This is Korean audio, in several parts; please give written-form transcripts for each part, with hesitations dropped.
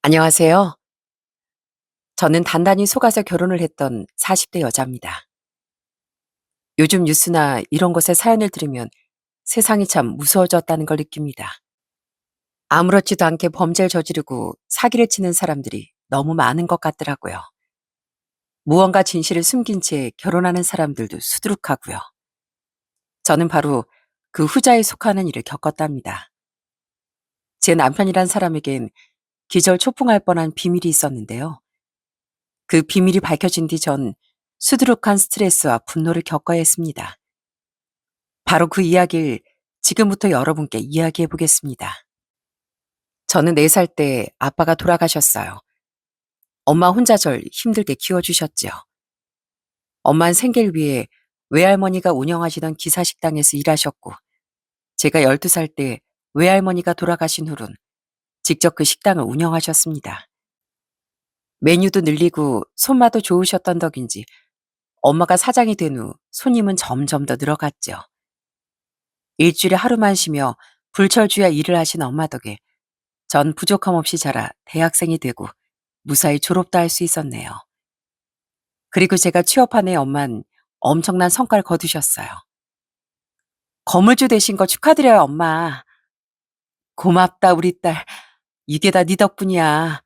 안녕하세요. 저는 단단히 속아서 결혼을 했던 40대 여자입니다. 요즘 뉴스나 이런 것에 사연을 들으면 세상이 참 무서워졌다는 걸 느낍니다. 아무렇지도 않게 범죄를 저지르고 사기를 치는 사람들이 너무 많은 것 같더라고요. 무언가 진실을 숨긴 채 결혼하는 사람들도 수두룩하고요. 저는 바로 그 후자에 속하는 일을 겪었답니다. 제 남편이란 사람에겐 기절초풍할 뻔한 비밀이 있었는데요. 그 비밀이 밝혀진 뒤 전 수두룩한 스트레스와 분노를 겪어야 했습니다. 바로 그 이야기를 지금부터 여러분께 이야기해 보겠습니다. 저는 4살 때 아빠가 돌아가셨어요. 엄마 혼자 절 힘들게 키워주셨지요. 엄마는 생계를 위해 외할머니가 운영하시던 기사식당에서 일하셨고, 제가 12살 때 외할머니가 돌아가신 후론 직접 그 식당을 운영하셨습니다. 메뉴도 늘리고 손맛도 좋으셨던 덕인지 엄마가 사장이 된 후 손님은 점점 더 늘어갔죠. 일주일에 하루만 쉬며 불철주야 일을 하신 엄마 덕에 전 부족함 없이 자라 대학생이 되고 무사히 졸업도 할 수 있었네요. 그리고 제가 취업한 해 엄만 엄청난 성과를 거두셨어요. 건물주 되신 거 축하드려요, 엄마. 고맙다, 우리 딸. 이게 다 네 덕분이야.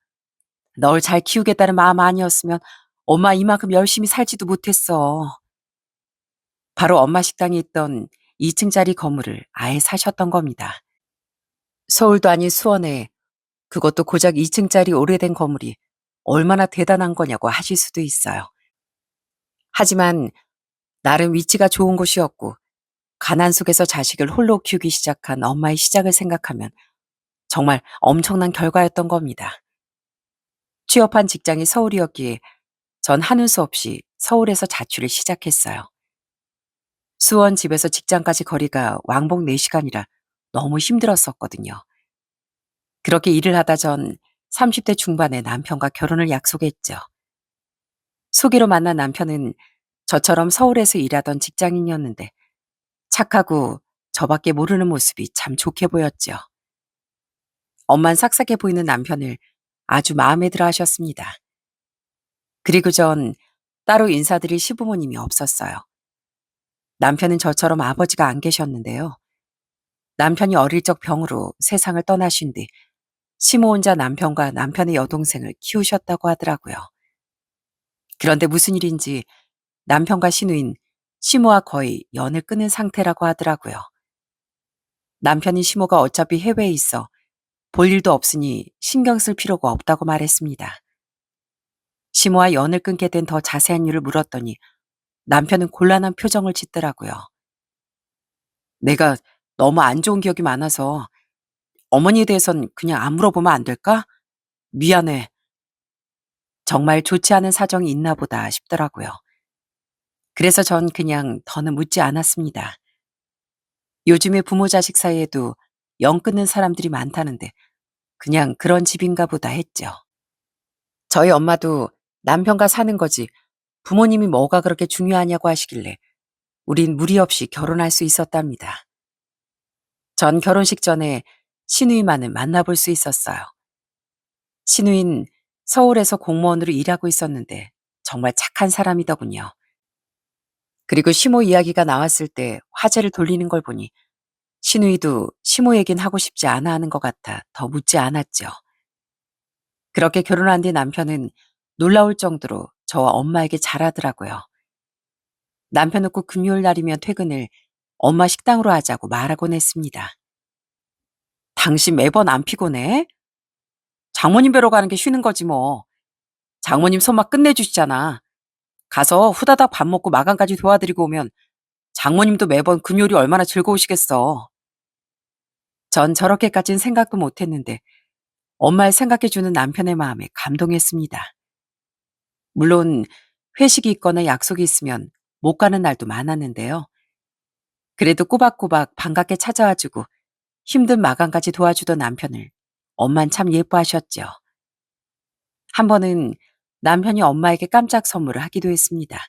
널 잘 키우겠다는 마음 아니었으면 엄마 이만큼 열심히 살지도 못했어. 바로 엄마 식당이 있던 2층짜리 건물을 아예 사셨던 겁니다. 서울도 아닌 수원에 그것도 고작 2층짜리 오래된 건물이 얼마나 대단한 거냐고 하실 수도 있어요. 하지만 나름 위치가 좋은 곳이었고 가난 속에서 자식을 홀로 키우기 시작한 엄마의 시작을 생각하면 정말 엄청난 결과였던 겁니다. 취업한 직장이 서울이었기에 전 하는 수 없이 서울에서 자취를 시작했어요. 수원 집에서 직장까지 거리가 왕복 4시간이라 너무 힘들었었거든요. 그렇게 일을 하다 전 30대 중반에 남편과 결혼을 약속했죠. 소개로 만난 남편은 저처럼 서울에서 일하던 직장인이었는데 착하고 저밖에 모르는 모습이 참 좋게 보였죠. 엄만 삭삭해 보이는 남편을 아주 마음에 들어 하셨습니다. 그리고 전 따로 인사드릴 시부모님이 없었어요. 남편은 저처럼 아버지가 안 계셨는데요. 남편이 어릴 적 병으로 세상을 떠나신 뒤 시모 혼자 남편과 남편의 여동생을 키우셨다고 하더라고요. 그런데 무슨 일인지 남편과 시누인 시모와 거의 연을 끊은 상태라고 하더라고요. 남편인 시모가 어차피 해외에 있어 볼 일도 없으니 신경 쓸 필요가 없다고 말했습니다. 시모와 연을 끊게 된 더 자세한 이유를 물었더니 남편은 곤란한 표정을 짓더라고요. 내가 너무 안 좋은 기억이 많아서 어머니에 대해선 그냥 안 물어보면 안 될까? 미안해. 정말 좋지 않은 사정이 있나 보다 싶더라고요. 그래서 전 그냥 더는 묻지 않았습니다. 요즘에 부모 자식 사이에도 연 끊는 사람들이 많다는데 그냥 그런 집인가 보다 했죠. 저희 엄마도 남편과 사는 거지 부모님이 뭐가 그렇게 중요하냐고 하시길래 우린 무리 없이 결혼할 수 있었답니다. 전 결혼식 전에 시누이만을 만나볼 수 있었어요. 시누인 서울에서 공무원으로 일하고 있었는데 정말 착한 사람이더군요. 그리고 시모 이야기가 나왔을 때 화제를 돌리는 걸 보니 시누이도 시모 얘긴 하고 싶지 않아 하는 것 같아 더 묻지 않았죠. 그렇게 결혼한 뒤 남편은 놀라울 정도로 저와 엄마에게 잘하더라고요. 남편은 꼭 금요일 날이면 퇴근을 엄마 식당으로 하자고 말하곤 했습니다. 당신 매번 안 피곤해? 장모님 뵈러 가는 게 쉬는 거지 뭐. 장모님 손맛 끝내주시잖아. 가서 후다닥 밥 먹고 마감까지 도와드리고 오면 장모님도 매번 금요일이 얼마나 즐거우시겠어. 전 저렇게까진 생각도 못했는데 엄마를 생각해주는 남편의 마음에 감동했습니다. 물론 회식이 있거나 약속이 있으면 못 가는 날도 많았는데요. 그래도 꼬박꼬박 반갑게 찾아와주고 힘든 마감까지 도와주던 남편을 엄만 참 예뻐하셨죠. 한 번은 남편이 엄마에게 깜짝 선물을 하기도 했습니다.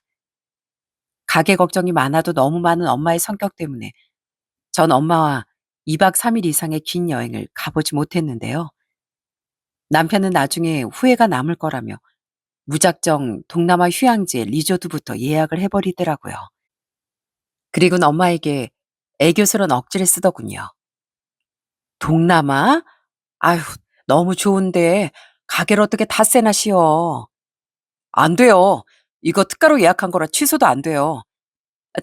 가게 걱정이 많아도 너무 많은 엄마의 성격 때문에 전 엄마와 2박 3일 이상의 긴 여행을 가보지 못했는데요. 남편은 나중에 후회가 남을 거라며 무작정 동남아 휴양지 리조트부터 예약을 해버리더라고요. 그리고는 엄마에게 애교스런 억지를 쓰더군요. 동남아? 아휴, 너무 좋은데 가게를 어떻게 닷새나 쉬어. 안 돼요. 이거 특가로 예약한 거라 취소도 안 돼요.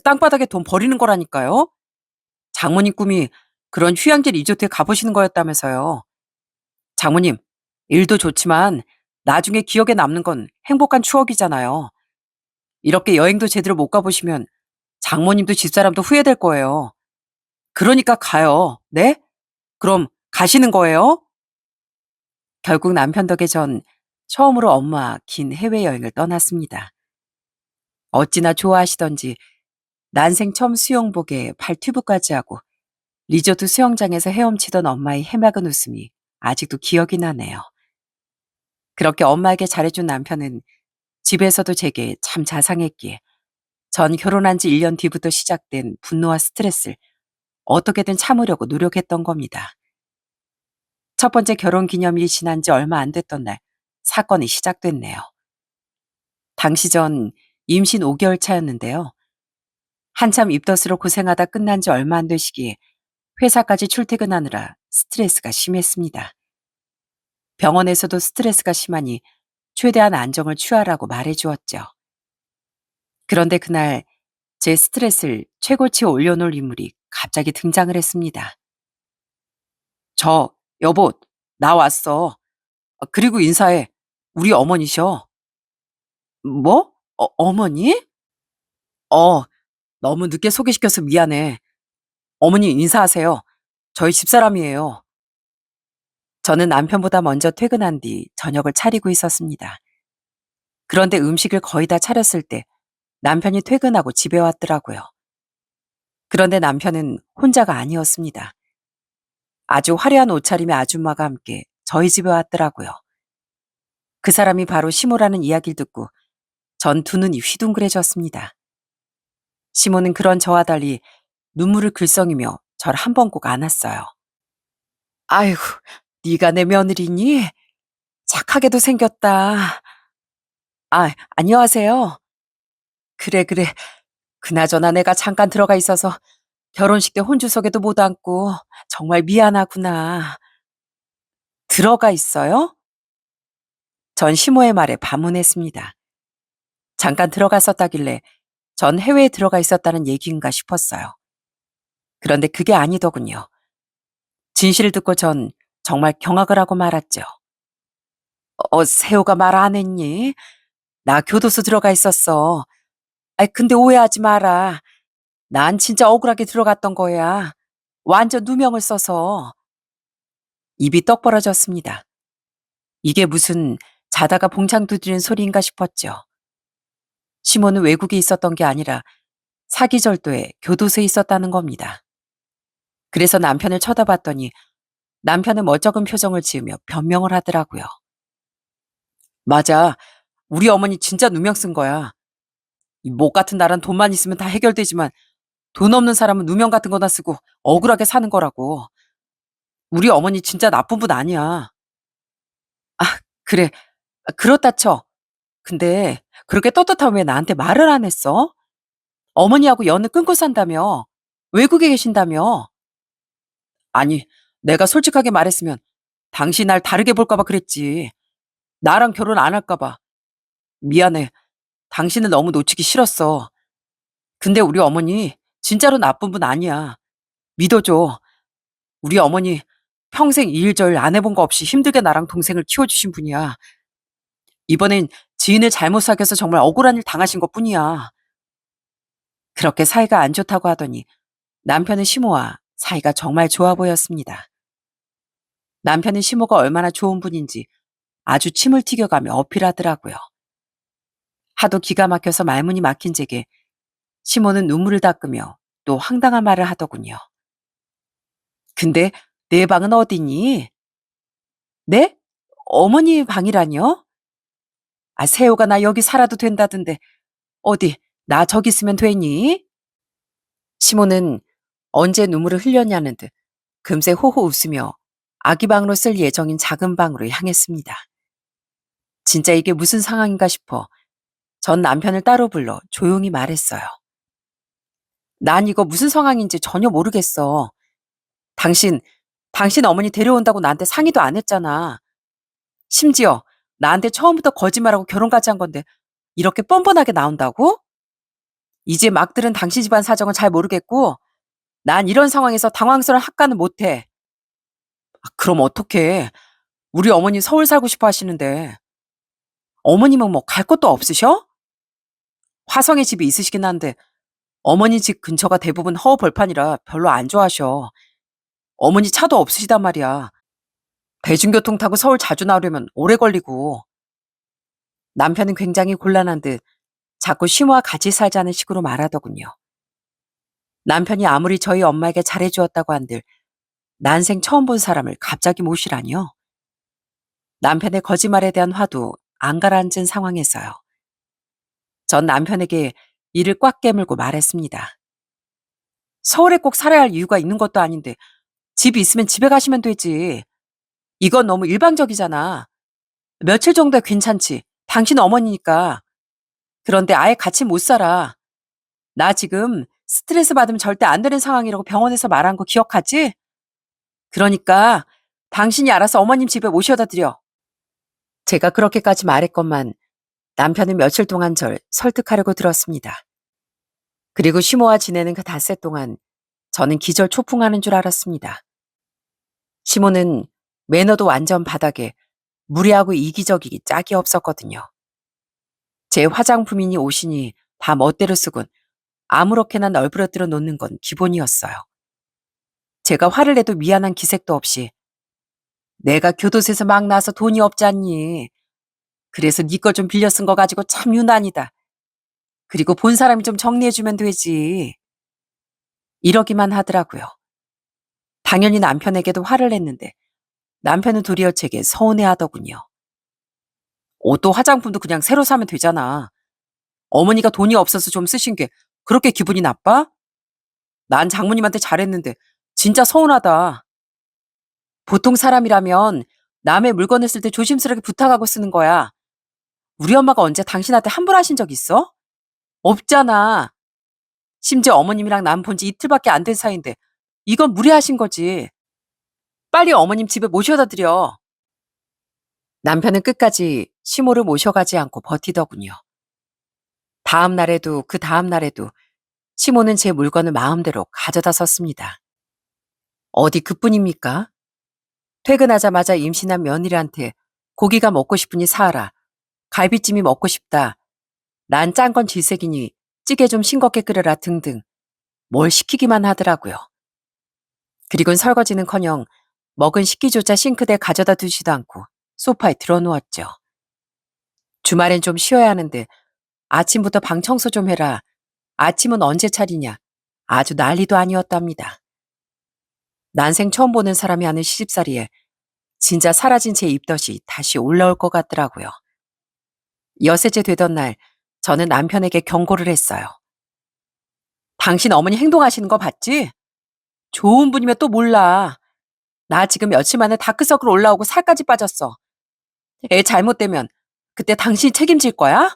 땅바닥에 돈 버리는 거라니까요. 장모님 꿈이 그런 휴양지 리조트에 가보시는 거였다면서요. 장모님, 일도 좋지만 나중에 기억에 남는 건 행복한 추억이잖아요. 이렇게 여행도 제대로 못 가보시면 장모님도 집사람도 후회될 거예요. 그러니까 가요. 네? 그럼 가시는 거예요? 결국 남편 덕에 전 처음으로 엄마 긴 해외여행을 떠났습니다. 어찌나 좋아하시던지 난생 처음 수영복에 발튜브까지 하고 리조트 수영장에서 헤엄치던 엄마의 해맑은 웃음이 아직도 기억이 나네요. 그렇게 엄마에게 잘해준 남편은 집에서도 제게 참 자상했기에 전 결혼한 지 1년 뒤부터 시작된 분노와 스트레스를 어떻게든 참으려고 노력했던 겁니다. 첫 번째 결혼 기념일이 지난 지 얼마 안 됐던 날 사건이 시작됐네요. 당시 전 임신 5개월 차였는데요. 한참 입덧으로 고생하다 끝난 지 얼마 안 된 시기에 회사까지 출퇴근하느라 스트레스가 심했습니다. 병원에서도 스트레스가 심하니 최대한 안정을 취하라고 말해주었죠. 그런데 그날 제 스트레스를 최고치에 올려놓을 인물이 갑자기 등장을 했습니다. 여보, 나 왔어. 그리고 인사해. 우리 어머니셔. 뭐? 어머니? 어, 너무 늦게 소개시켜서 미안해. 어머니 인사하세요. 저희 집사람이에요. 저는 남편보다 먼저 퇴근한 뒤 저녁을 차리고 있었습니다. 그런데 음식을 거의 다 차렸을 때 남편이 퇴근하고 집에 왔더라고요. 그런데 남편은 혼자가 아니었습니다. 아주 화려한 옷차림의 아줌마가 함께 저희 집에 왔더라고요. 그 사람이 바로 시모라는 이야기를 듣고 전 두 눈이 휘둥그레졌습니다. 시모는 그런 저와 달리 눈물을 글썽이며 저를 한 번 꼭 안았어요. 아이고, 네가 내 며느리니? 착하게도 생겼다. 안녕하세요. 그래. 그나저나 내가 잠깐 들어가 있어서 결혼식 때 혼주석에도 못 앉고 정말 미안하구나. 들어가 있어요? 전 시모의 말에 반문했습니다. 잠깐 들어갔었다길래 전 해외에 들어가 있었다는 얘기인가 싶었어요. 그런데 그게 아니더군요. 진실을 듣고 전 정말 경악을 하고 말았죠. 세호가 말 안 했니? 나 교도소 들어가 있었어. 근데 오해하지 마라. 난 진짜 억울하게 들어갔던 거야. 완전 누명을 써서. 입이 떡 벌어졌습니다. 이게 무슨 자다가 봉창 두드리는 소리인가 싶었죠. 시모는 외국에 있었던 게 아니라 사기절도에 교도소에 있었다는 겁니다. 그래서 남편을 쳐다봤더니 남편은 멋쩍은 표정을 지으며 변명을 하더라고요. 맞아. 우리 어머니 진짜 누명 쓴 거야. 이 목 같은 나란 돈만 있으면 다 해결되지만 돈 없는 사람은 누명 같은 거나 쓰고 억울하게 사는 거라고. 우리 어머니 진짜 나쁜 분 아니야. 아, 그래. 그렇다 쳐. 근데 그렇게 떳떳하면 왜 나한테 말을 안 했어? 어머니하고 연을 끊고 산다며. 외국에 계신다며. 아니, 내가 솔직하게 말했으면 당신 날 다르게 볼까 봐 그랬지. 나랑 결혼 안 할까 봐. 미안해. 당신을 너무 놓치기 싫었어. 근데 우리 어머니 진짜로 나쁜 분 아니야. 믿어줘. 우리 어머니 평생 이 일 저 일 안 해본 거 없이 힘들게 나랑 동생을 키워주신 분이야. 이번엔 지인을 잘못 사귀어서 정말 억울한 일 당하신 것뿐이야. 그렇게 사이가 안 좋다고 하더니 남편은 시모와 사이가 정말 좋아 보였습니다. 남편은 시모가 얼마나 좋은 분인지 아주 침을 튀겨가며 어필하더라고요. 하도 기가 막혀서 말문이 막힌 제게 시모는 눈물을 닦으며 또 황당한 말을 하더군요. 근데 내 방은 어디니? 네? 어머니 방이라뇨? 세호가 나 여기 살아도 된다던데 어디 나 저기 있으면 되니? 시모는 언제 눈물을 흘렸냐는 듯 금세 호호 웃으며 아기 방으로 쓸 예정인 작은 방으로 향했습니다. 진짜 이게 무슨 상황인가 싶어 전 남편을 따로 불러 조용히 말했어요. 난 이거 무슨 상황인지 전혀 모르겠어. 당신, 당신 어머니 데려온다고 나한테 상의도 안 했잖아. 심지어 나한테 처음부터 거짓말하고 결혼까지 한 건데 이렇게 뻔뻔하게 나온다고? 이제 막 들은 당신 집안 사정은 잘 모르겠고 난 이런 상황에서 당황스러운 학가는 못해. 그럼 어떡해. 우리 어머니 서울 살고 싶어 하시는데 어머님은 뭐 갈 곳도 없으셔? 화성에 집이 있으시긴 한데 어머니 집 근처가 대부분 허허벌판이라 별로 안 좋아하셔. 어머니 차도 없으시단 말이야. 대중교통 타고 서울 자주 나오려면 오래 걸리고. 남편은 굉장히 곤란한 듯 자꾸 시모와 같이 살자는 식으로 말하더군요. 남편이 아무리 저희 엄마에게 잘해주었다고 한들 난생 처음 본 사람을 갑자기 모시라니요. 남편의 거짓말에 대한 화도 안 가라앉은 상황에서요. 전 남편에게 이를 꽉 깨물고 말했습니다. 서울에 꼭 살아야 할 이유가 있는 것도 아닌데 집이 있으면 집에 가시면 되지. 이건 너무 일방적이잖아. 며칠 정도야 괜찮지. 당신 어머니니까. 그런데 아예 같이 못 살아. 나 지금 스트레스 받으면 절대 안 되는 상황이라고 병원에서 말한 거 기억하지? 그러니까 당신이 알아서 어머님 집에 모셔다 드려. 제가 그렇게까지 말했건만 남편은 며칠 동안 절 설득하려고 들었습니다. 그리고 시모와 지내는 그 닷새 동안 저는 기절초풍하는 줄 알았습니다. 시모는 매너도 완전 바닥에 무례하고 이기적이기 짝이 없었거든요. 제 화장품이니 옷이니 다 멋대로 쓰곤 아무렇게나 널브러뜨려 놓는 건 기본이었어요. 제가 화를 내도 미안한 기색도 없이 내가 교도소에서 막 나와서 돈이 없지 않니. 그래서 네 거 좀 빌려 쓴 거 가지고 참 유난이다. 그리고 본 사람이 좀 정리해주면 되지. 이러기만 하더라고요. 당연히 남편에게도 화를 냈는데 남편은 도리어 제게 서운해하더군요. 옷도 화장품도 그냥 새로 사면 되잖아. 어머니가 돈이 없어서 좀 쓰신 게 그렇게 기분이 나빠? 난 장모님한테 잘했는데 진짜 서운하다. 보통 사람이라면 남의 물건을 쓸 때 조심스럽게 부탁하고 쓰는 거야. 우리 엄마가 언제 당신한테 환불하신 적 있어? 없잖아. 심지어 어머님이랑 난 본 지 이틀밖에 안 된 사이인데 이건 무례하신 거지. 빨리 어머님 집에 모셔다 드려. 남편은 끝까지 시모를 모셔가지 않고 버티더군요. 다음 날에도 그 다음 날에도 시모는 제 물건을 마음대로 가져다 썼습니다. 어디 그뿐입니까? 퇴근하자마자 임신한 며느리한테 고기가 먹고 싶으니 사라. 갈비찜이 먹고 싶다. 난 짠 건 질색이니 찌개 좀 싱겁게 끓여라 등등. 뭘 시키기만 하더라고요. 그리곤 설거지는커녕 먹은 식기조차 싱크대에 가져다 두지도 않고 소파에 들어누웠죠. 주말엔 좀 쉬어야 하는데 아침부터 방 청소 좀 해라. 아침은 언제 차리냐. 아주 난리도 아니었답니다. 난생 처음 보는 사람이 하는 시집살이에 진짜 사라진 제 입덧이 다시 올라올 것 같더라고요. 여섯째 되던 날 저는 남편에게 경고를 했어요. 당신 어머니 행동하시는 거 봤지? 좋은 분이면 또 몰라. 나 지금 며칠 만에 다크서클 올라오고 살까지 빠졌어. 애 잘못되면 그때 당신이 책임질 거야?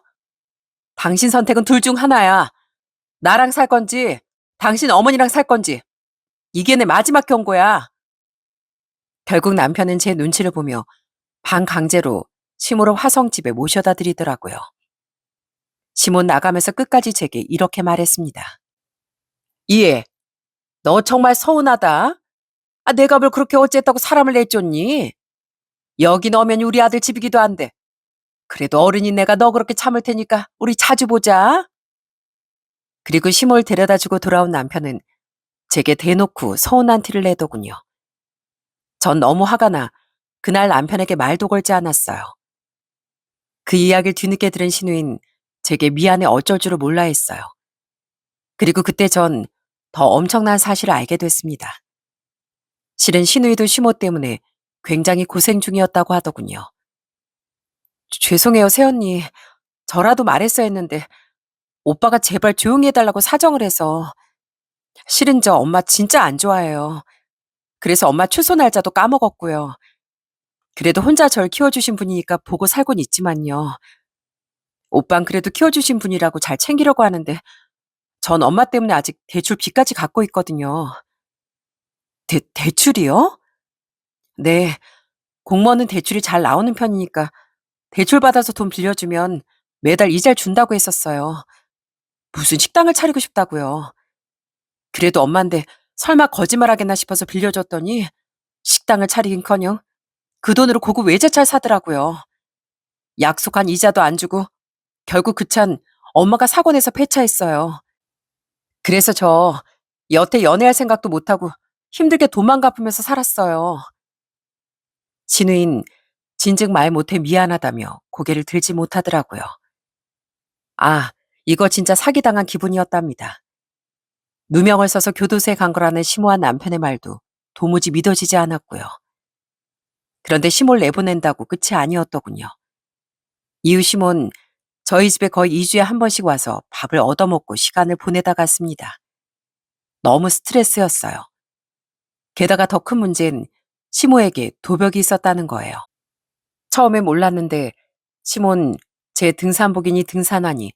당신 선택은 둘 중 하나야. 나랑 살 건지 당신 어머니랑 살 건지. 이게 내 마지막 경고야. 결국 남편은 제 눈치를 보며 방 강제로 시모를 화성집에 모셔다 드리더라고요. 시몬 나가면서 끝까지 제게 이렇게 말했습니다. 이해, 너 정말 서운하다. 내가 뭘 그렇게 어쨌다고 사람을 내쫓니? 여기 넣으면 우리 아들 집이기도 한데. 그래도 어른인 내가 너 그렇게 참을 테니까 우리 자주 보자. 그리고 시몰 데려다주고 돌아온 남편은 제게 대놓고 서운한 티를 내더군요. 전 너무 화가 나 그날 남편에게 말도 걸지 않았어요. 그 이야기를 뒤늦게 들은 신우인 제게 미안해 어쩔 줄을 몰라 했어요. 그리고 그때 전 더 엄청난 사실을 알게 됐습니다. 실은 신우이도 시모 때문에 굉장히 고생 중이었다고 하더군요. 죄송해요, 새언니. 저라도 말했어야 했는데 오빠가 제발 조용히 해달라고 사정을 해서. 실은 저 엄마 진짜 안 좋아해요. 그래서 엄마 추소 날짜도 까먹었고요. 그래도 혼자 절 키워주신 분이니까 보고 살곤 있지만요. 오빤 그래도 키워주신 분이라고 잘 챙기려고 하는데 전 엄마 때문에 아직 대출 빚까지 갖고 있거든요. 대출이요? 네, 공무원은 대출이 잘 나오는 편이니까 대출 받아서 돈 빌려주면 매달 이자를 준다고 했었어요. 무슨 식당을 차리고 싶다고요. 그래도 엄마인데 설마 거짓말하겠나 싶어서 빌려줬더니 식당을 차리긴커녕 그 돈으로 고급 외제차를 사더라고요. 약속한 이자도 안 주고 결국 그 차는 엄마가 사고 내서 폐차했어요. 그래서 저 여태 연애할 생각도 못하고 힘들게 돈만 갚으면서 살았어요. 진우인 진즉 말 못해 미안하다며 고개를 들지 못하더라고요. 아, 이거 진짜 사기당한 기분이었답니다. 누명을 써서 교도소에 간 거라는 심오한 남편의 말도 도무지 믿어지지 않았고요. 그런데 시몬을 내보낸다고 끝이 아니었더군요. 이후 시몬 저희 집에 거의 2주에 한 번씩 와서 밥을 얻어먹고 시간을 보내다 갔습니다. 너무 스트레스였어요. 게다가 더 큰 문제는 시모에게 도벽이 있었다는 거예요. 처음에 몰랐는데 시몬 제 등산복이니 등산화니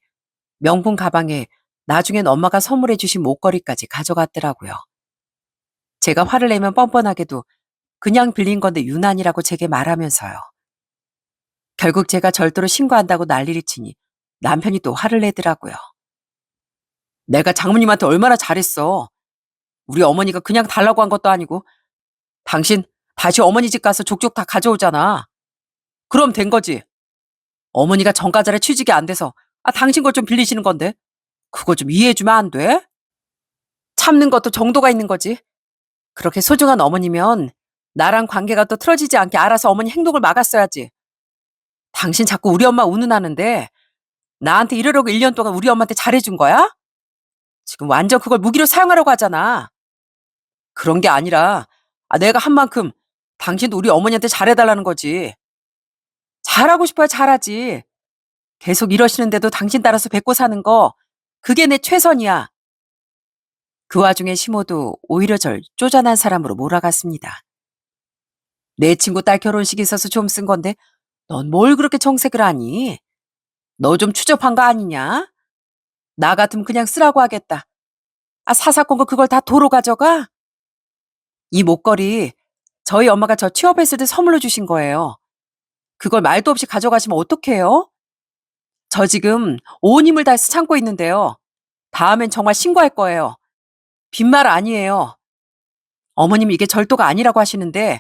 명품 가방에 나중엔 엄마가 선물해 주신 목걸이까지 가져갔더라고요. 제가 화를 내면 뻔뻔하게도 그냥 빌린 건데 유난이라고 제게 말하면서요. 결국 제가 절도로 신고한다고 난리를 치니 남편이 또 화를 내더라고요. 내가 장모님한테 얼마나 잘했어. 우리 어머니가 그냥 달라고 한 것도 아니고 당신 다시 어머니 집 가서 족족 다 가져오잖아. 그럼 된 거지. 어머니가 정가절에 취직이 안 돼서 당신 걸 좀 빌리시는 건데 그거 좀 이해해주면 안 돼? 참는 것도 정도가 있는 거지. 그렇게 소중한 어머니면 나랑 관계가 또 틀어지지 않게 알아서 어머니 행동을 막았어야지. 당신 자꾸 우리 엄마 운운하는데 나한테 이러려고 1년 동안 우리 엄마한테 잘해준 거야? 지금 완전 그걸 무기로 사용하려고 하잖아. 그런 게 아니라 내가 한 만큼 당신도 우리 어머니한테 잘해달라는 거지. 잘하고 싶어야 잘하지. 계속 이러시는데도 당신 따라서 뱉고 사는 거 그게 내 최선이야. 그 와중에 시모도 오히려 절 쪼잔한 사람으로 몰아갔습니다. 내 친구 딸 결혼식이 있어서 좀 쓴 건데 넌 뭘 그렇게 정색을 하니? 너 좀 추접한 거 아니냐? 나 같으면 그냥 쓰라고 하겠다. 사사건거 그걸 다 도로 가져가? 이 목걸이 저희 엄마가 저 취업했을 때 선물로 주신 거예요. 그걸 말도 없이 가져가시면 어떡해요? 저 지금 온 힘을 다해서 참고 있는데요. 다음엔 정말 신고할 거예요. 빈말 아니에요. 어머님이 이게 절도가 아니라고 하시는데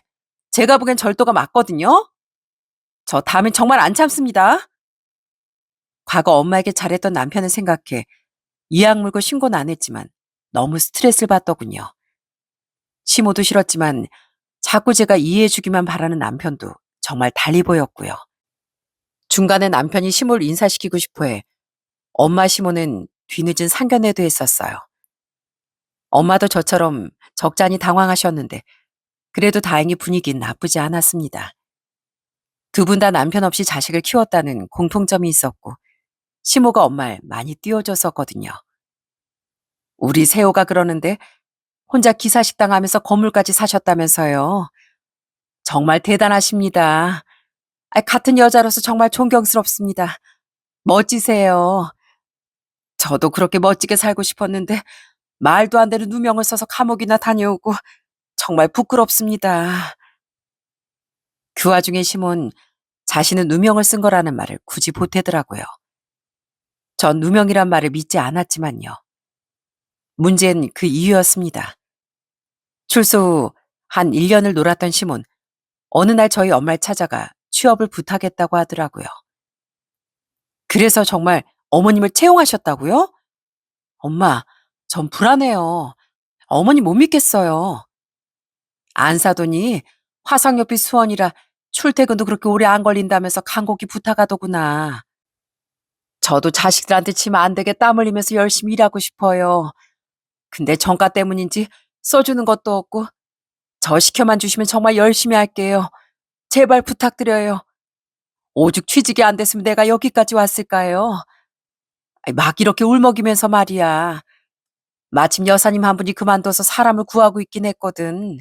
제가 보기엔 절도가 맞거든요. 저 다음엔 정말 안 참습니다. 과거 엄마에게 잘했던 남편을 생각해 이악 물고 신고는 안 했지만 너무 스트레스를 받더군요. 시모도 싫었지만 자꾸 제가 이해해주기만 바라는 남편도 정말 달리 보였고요. 중간에 남편이 시모를 인사시키고 싶어해 엄마 시모는 뒤늦은 상견례도 했었어요. 엄마도 저처럼 적잖이 당황하셨는데 그래도 다행히 분위기는 나쁘지 않았습니다. 두 분 다 남편 없이 자식을 키웠다는 공통점이 있었고 시모가 엄마를 많이 띄워줬었거든요. 우리 세호가 그러는데 혼자 기사식당 하면서 건물까지 사셨다면서요. 정말 대단하십니다. 같은 여자로서 정말 존경스럽습니다. 멋지세요. 저도 그렇게 멋지게 살고 싶었는데 말도 안 되는 누명을 써서 감옥이나 다녀오고 정말 부끄럽습니다. 그 와중에 시몬 자신은 누명을 쓴 거라는 말을 굳이 보태더라고요. 전 누명이란 말을 믿지 않았지만요. 문제는 그 이유였습니다. 출소 후 한 1년을 놀았던 시몬, 어느 날 저희 엄마를 찾아가 취업을 부탁했다고 하더라고요. 그래서 정말 어머님을 채용하셨다고요? 엄마, 전 불안해요. 어머니 못 믿겠어요. 안 사더니 화상연필 수원이라 출퇴근도 그렇게 오래 안 걸린다면서 간곡히 부탁하더구나. 저도 자식들한테 치면 안 되게 땀 흘리면서 열심히 일하고 싶어요. 근데 정가 때문인지 써주는 것도 없고 저 시켜만 주시면 정말 열심히 할게요. 제발 부탁드려요. 오죽 취직이 안 됐으면 내가 여기까지 왔을까요? 막 이렇게 울먹이면서 말이야. 마침 여사님 한 분이 그만둬서 사람을 구하고 있긴 했거든.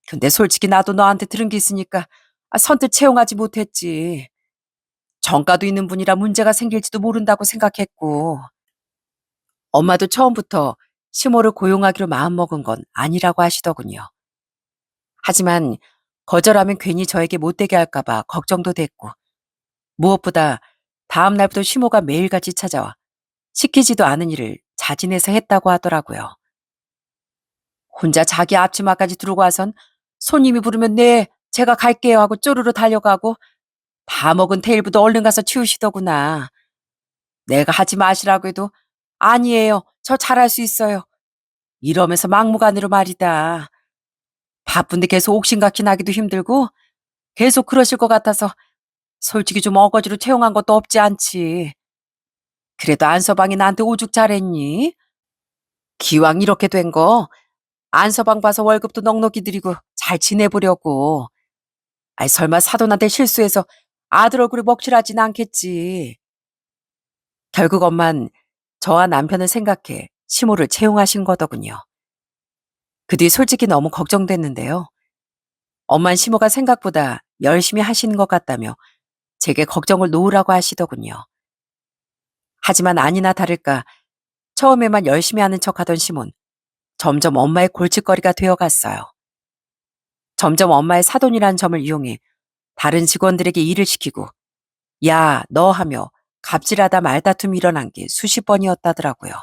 근데 솔직히 나도 너한테 들은 게 있으니까 선뜻 채용하지 못했지. 정가도 있는 분이라 문제가 생길지도 모른다고 생각했고. 엄마도 처음부터 시모를 고용하기로 마음먹은 건 아니라고 하시더군요. 하지만 거절하면 괜히 저에게 못되게 할까봐 걱정도 됐고, 무엇보다 다음 날부터 시모가 매일같이 찾아와 시키지도 않은 일을 자진해서 했다고 하더라고요. 혼자 자기 앞치마까지 들고 와선 손님이 부르면 네, 제가 갈게요 하고 쪼르르 달려가고 다 먹은 테일부도 얼른 가서 치우시더구나. 내가 하지 마시라고 해도 아니에요. 저 잘할 수 있어요. 이러면서 막무가내로 말이다. 바쁜데 계속 옥신각신 하기도 힘들고 계속 그러실 것 같아서 솔직히 좀 어거지로 채용한 것도 없지 않지. 그래도 안서방이 나한테 오죽 잘했니? 기왕 이렇게 된 거 안서방 봐서 월급도 넉넉히 드리고 잘 지내보려고. 아이 설마 사돈한테 실수해서 아들 얼굴에 먹칠하진 않겠지. 결국 엄만 저와 남편을 생각해 시모를 채용하신 거더군요. 그 뒤 솔직히 너무 걱정됐는데요. 엄만 시모가 생각보다 열심히 하시는 것 같다며 제게 걱정을 놓으라고 하시더군요. 하지만 아니나 다를까 처음에만 열심히 하는 척하던 시몬 점점 엄마의 골칫거리가 되어갔어요. 점점 엄마의 사돈이라는 점을 이용해 다른 직원들에게 일을 시키고 야, 너 하며 갑질하다 말다툼이 일어난 게 수십 번이었다더라고요.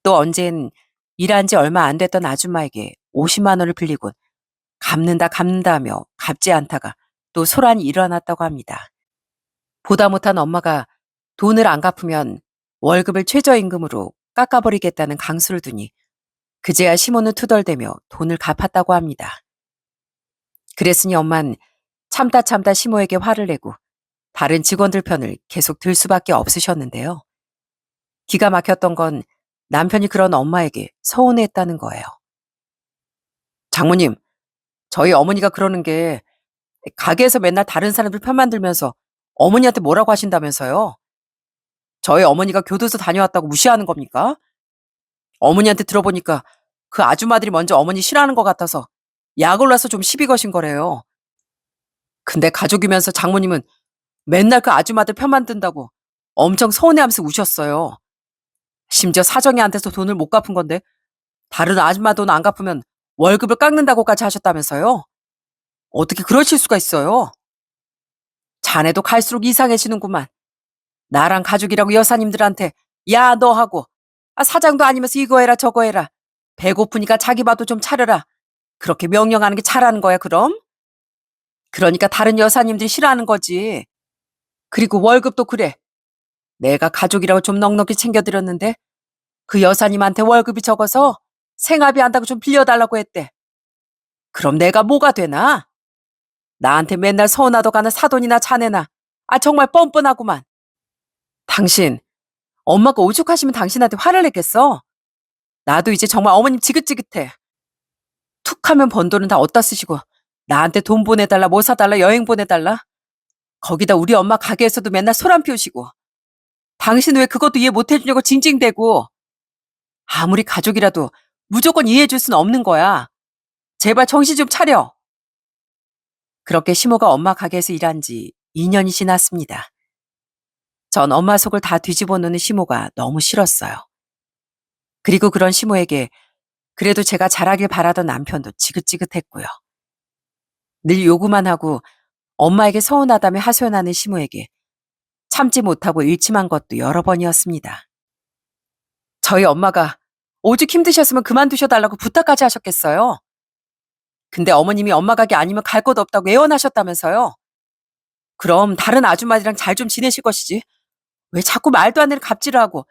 또 언젠 일한 지 얼마 안 됐던 아줌마에게 50만 원을 빌리곤 갚는다 하며 갚지 않다가 또 소란이 일어났다고 합니다. 보다 못한 엄마가 돈을 안 갚으면 월급을 최저임금으로 깎아버리겠다는 강수를 두니 그제야 시몬은 투덜대며 돈을 갚았다고 합니다. 그랬으니 엄만 참다 시모에게 화를 내고 다른 직원들 편을 계속 들 수밖에 없으셨는데요. 기가 막혔던 건 남편이 그런 엄마에게 서운해했다는 거예요. 장모님, 저희 어머니가 그러는 게 가게에서 맨날 다른 사람들 편만 들면서 어머니한테 뭐라고 하신다면서요? 저희 어머니가 교도소 다녀왔다고 무시하는 겁니까? 어머니한테 들어보니까 그 아줌마들이 먼저 어머니 싫어하는 것 같아서 약 올라서 좀 시비 거신 거래요. 근데 가족이면서 장모님은 맨날 그 아줌마들 편만 든다고 엄청 서운해하면서 우셨어요. 심지어 사정이 안 돼서 돈을 못 갚은 건데 다른 아줌마 돈 안 갚으면 월급을 깎는다고까지 하셨다면서요? 어떻게 그러실 수가 있어요? 자네도 갈수록 이상해지는구만. 나랑 가족이라고 여사님들한테 야, 너 하고 사장도 아니면서 이거 해라 저거 해라. 배고프니까 자기 밥도 좀 차려라. 그렇게 명령하는 게 잘하는 거야 그럼? 그러니까 다른 여사님들이 싫어하는 거지. 그리고 월급도 그래. 내가 가족이라고 좀 넉넉히 챙겨드렸는데 그 여사님한테 월급이 적어서 생활비 한다고 좀 빌려달라고 했대. 그럼 내가 뭐가 되나? 나한테 맨날 서운하도 가는 사돈이나 자네나. 정말 뻔뻔하구만. 당신, 엄마가 오죽하시면 당신한테 화를 냈겠어? 나도 이제 정말 어머님 지긋지긋해. 툭 하면 번 돈은 다 어디다 쓰시고 나한테 돈 보내달라 뭐 사달라 여행 보내달라. 거기다 우리 엄마 가게에서도 맨날 소란 피우시고 당신 왜 그것도 이해 못해주냐고 징징대고. 아무리 가족이라도 무조건 이해해줄 수는 없는 거야. 제발 정신 좀 차려. 그렇게 시모가 엄마 가게에서 일한 지 2년이 지났습니다. 전 엄마 속을 다 뒤집어 놓는 시모가 너무 싫었어요. 그리고 그런 시모에게 그래도 제가 잘하길 바라던 남편도 지긋지긋했고요. 늘 요구만 하고 엄마에게 서운하다며 하소연하는 시모에게 참지 못하고 일침한 것도 여러 번이었습니다. 저희 엄마가 오죽 힘드셨으면 그만두셔달라고 부탁까지 하셨겠어요. 근데 어머님이 엄마 가게 아니면 갈 곳 없다고 애원하셨다면서요. 그럼 다른 아줌마들이랑 잘 좀 지내실 것이지. 왜 자꾸 말도 안 되는 갑질을 하고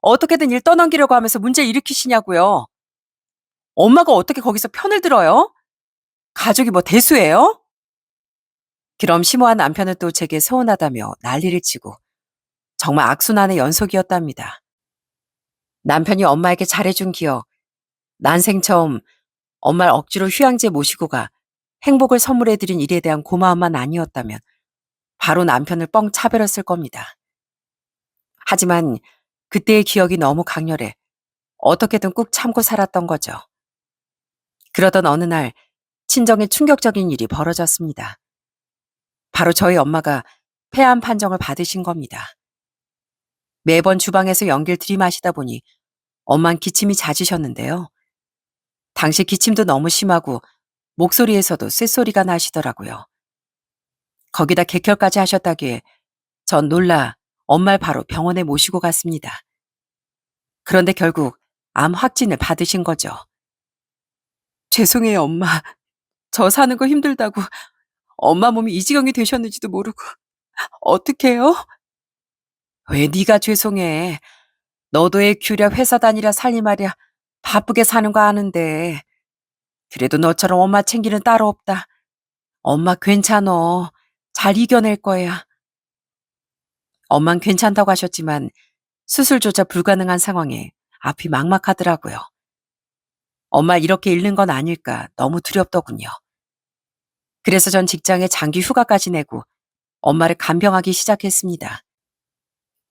어떻게든 일 떠넘기려고 하면서 문제 일으키시냐고요. 엄마가 어떻게 거기서 편을 들어요? 가족이 뭐 대수예요? 그럼 심오한 남편은 또 제게 서운하다며 난리를 치고 정말 악순환의 연속이었답니다. 남편이 엄마에게 잘해준 기억, 난생 처음 엄마를 억지로 휴양지에 모시고 가 행복을 선물해드린 일에 대한 고마움만 아니었다면 바로 남편을 뻥 차버렸을 겁니다. 하지만 그때의 기억이 너무 강렬해 어떻게든 꾹 참고 살았던 거죠. 그러던 어느 날 친정에 충격적인 일이 벌어졌습니다. 바로 저희 엄마가 폐암 판정을 받으신 겁니다. 매번 주방에서 연기를 들이마시다 보니 엄만 기침이 잦으셨는데요. 당시 기침도 너무 심하고 목소리에서도 쇳소리가 나시더라고요. 거기다 객혈까지 하셨다기에 전 놀라 엄마를 바로 병원에 모시고 갔습니다. 그런데 결국 암 확진을 받으신 거죠. 죄송해요, 엄마. 저 사는 거 힘들다고 엄마 몸이 이 지경이 되셨는지도 모르고 어떡해요? 왜 네가 죄송해. 너도 애 키우랴 회사 다니랴 살림하랴 바쁘게 사는 거 아는데 그래도 너처럼 엄마 챙기는 따로 없다. 엄마 괜찮어. 잘 이겨낼 거야. 엄만 괜찮다고 하셨지만 수술조차 불가능한 상황에 앞이 막막하더라고요. 엄마 이렇게 잃는 건 아닐까 너무 두렵더군요. 그래서 전 직장에 장기 휴가까지 내고 엄마를 간병하기 시작했습니다.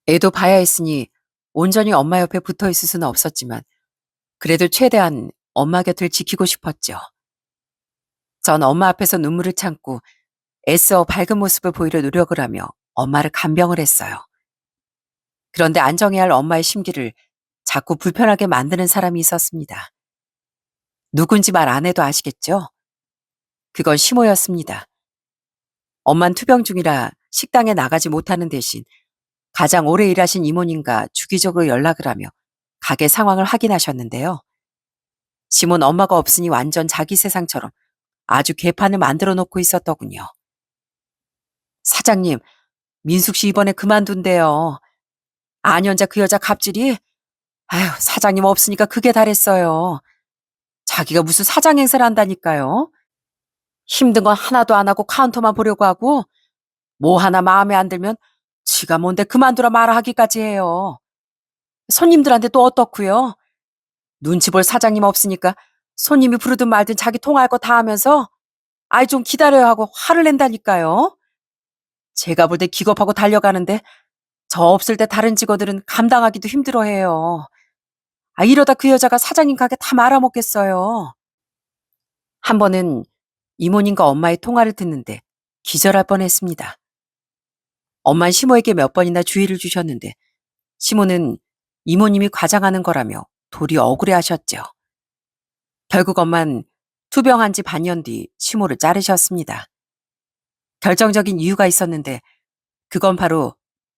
애도 봐야 했으니 온전히 엄마 옆에 붙어 있을 수는 없었지만 그래도 최대한 엄마 곁을 지키고 싶었죠. 전 엄마 앞에서 눈물을 참고 애써 밝은 모습을 보이려 노력을 하며 엄마를 간병을 했어요. 그런데 안정해야 할 엄마의 심기를 자꾸 불편하게 만드는 사람이 있었습니다. 누군지 말 안 해도 아시겠죠? 그건 시모였습니다. 엄만 투병 중이라 식당에 나가지 못하는 대신 가장 오래 일하신 이모님과 주기적으로 연락을 하며 가게 상황을 확인하셨는데요. 시몬 엄마가 없으니 완전 자기 세상처럼 아주 개판을 만들어 놓고 있었더군요. 사장님, 민숙 씨 이번에 그만둔대요. 안연자 그 여자 갑질이? 아휴, 사장님 없으니까 그게 달했어요. 자기가 무슨 사장 행세를 한다니까요. 힘든 건 하나도 안 하고 카운터만 보려고 하고 뭐 하나 마음에 안 들면 지가 뭔데 그만두라 말아 하기까지 해요. 손님들한테 또 어떻고요? 눈치 볼 사장님 없으니까 손님이 부르든 말든 자기 통화할 거 다 하면서 아이 좀 기다려야 하고 화를 낸다니까요. 제가 볼 때 기겁하고 달려가는데 저 없을 때 다른 직원들은 감당하기도 힘들어해요. 아, 이러다 그 여자가 사장님 가게 다 말아먹겠어요. 한 번은 이모님과 엄마의 통화를 듣는데 기절할 뻔했습니다. 엄만 시모에게 몇 번이나 주의를 주셨는데 시모는 이모님이 과장하는 거라며 도리 억울해하셨죠. 결국 엄만 투병한 지 반년 뒤 시모를 자르셨습니다. 결정적인 이유가 있었는데 그건 바로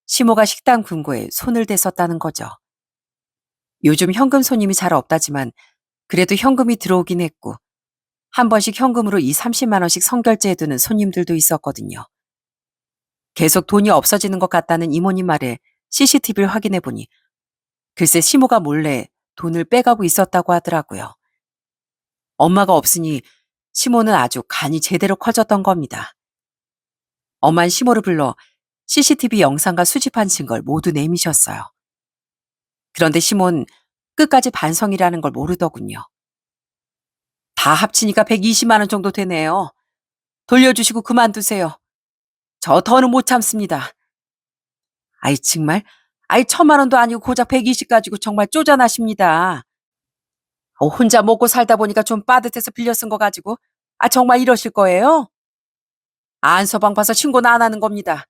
시모가 식당 금고에 손을 댔었다는 거죠. 요즘 현금 손님이 잘 없다지만 그래도 현금이 들어오긴 했고 한 번씩 현금으로 2, 30만 원씩 선결제해두는 손님들도 있었거든요. 계속 돈이 없어지는 것 같다는 이모님 말에 CCTV를 확인해 보니 글쎄 시모가 몰래 돈을 빼가고 있었다고 하더라고요. 엄마가 없으니 시모는 아주 간이 제대로 커졌던 겁니다. 엄만 시모를 불러 CCTV 영상과 수집한 증거를 모두 내미셨어요. 그런데 시몬 끝까지 반성이라는 걸 모르더군요. 다 합치니까 120만 원 정도 되네요. 돌려주시고 그만두세요. 저 더는 못 참습니다. 아이 정말, 아이 1,000만 원도 아니고 고작 120 가지고 정말 쪼잔하십니다. 혼자 먹고 살다 보니까 좀 빠듯해서 빌려 쓴 거 가지고 정말 이러실 거예요? 안서방 봐서 신고는 안 하는 겁니다.